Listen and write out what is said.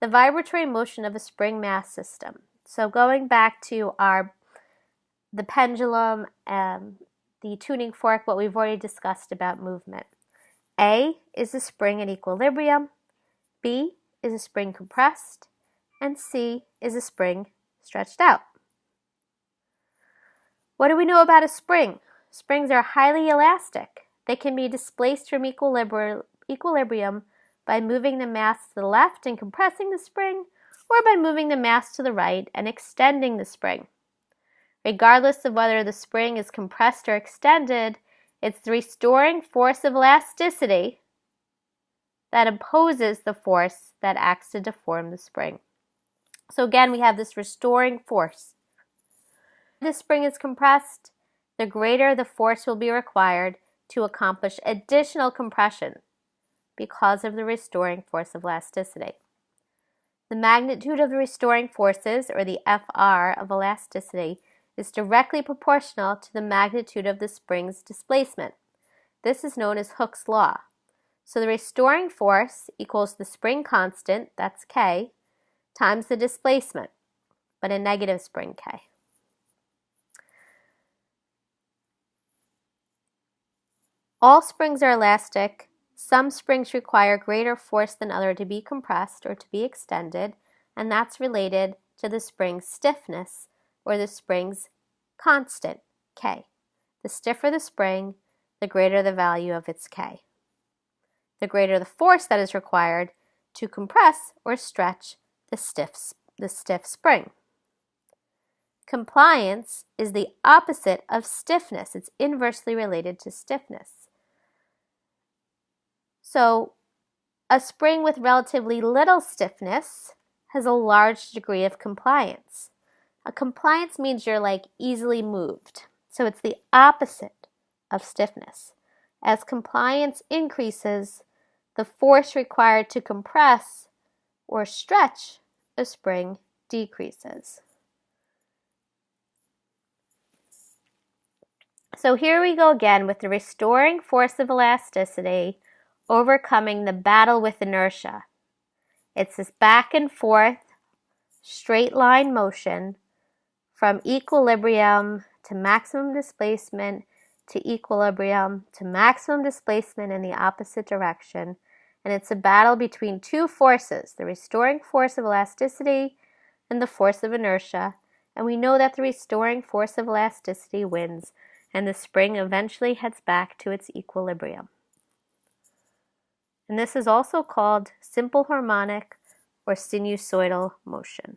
the vibratory motion of a spring mass system. So going back to the pendulum and the tuning fork, what we've already discussed about movement. A is a spring in equilibrium, B is a spring compressed, and C is a spring stretched out. What do we know about a spring? Springs are highly elastic. They can be displaced from equilibrium by moving the mass to the left and compressing the spring, or by moving the mass to the right and extending the spring. Regardless of whether the spring is compressed or extended, it's the restoring force of elasticity that opposes the force that acts to deform the spring. So again, we have this restoring force. If the spring is compressed, the greater the force will be required to accomplish additional compression because of the restoring force of elasticity. The magnitude of the restoring forces, or the FR of elasticity, is directly proportional to the magnitude of the spring's displacement. This is known as Hooke's law. So the restoring force equals the spring constant, that's K, times the displacement, but a negative spring K. All springs are elastic. Some springs require greater force than others to be compressed or to be extended, and that's related to the spring's stiffness or the spring's constant, K. The stiffer the spring, the greater the value of its K. The greater the force that is required to compress or stretch the stiff spring. Compliance is the opposite of stiffness. It's inversely related to stiffness. So, a spring with relatively little stiffness has a large degree of compliance. A compliance means you're like easily moved. So it's the opposite of stiffness. As compliance increases, the force required to compress or stretch a spring decreases. So here we go again with the restoring force of elasticity overcoming the battle with inertia. It's this back and forth straight line motion from equilibrium to maximum displacement to equilibrium to maximum displacement in the opposite direction. And it's a battle between two forces, the restoring force of elasticity and the force of inertia. And we know that the restoring force of elasticity wins, and the spring eventually heads back to its equilibrium. And this is also called simple harmonic or sinusoidal motion.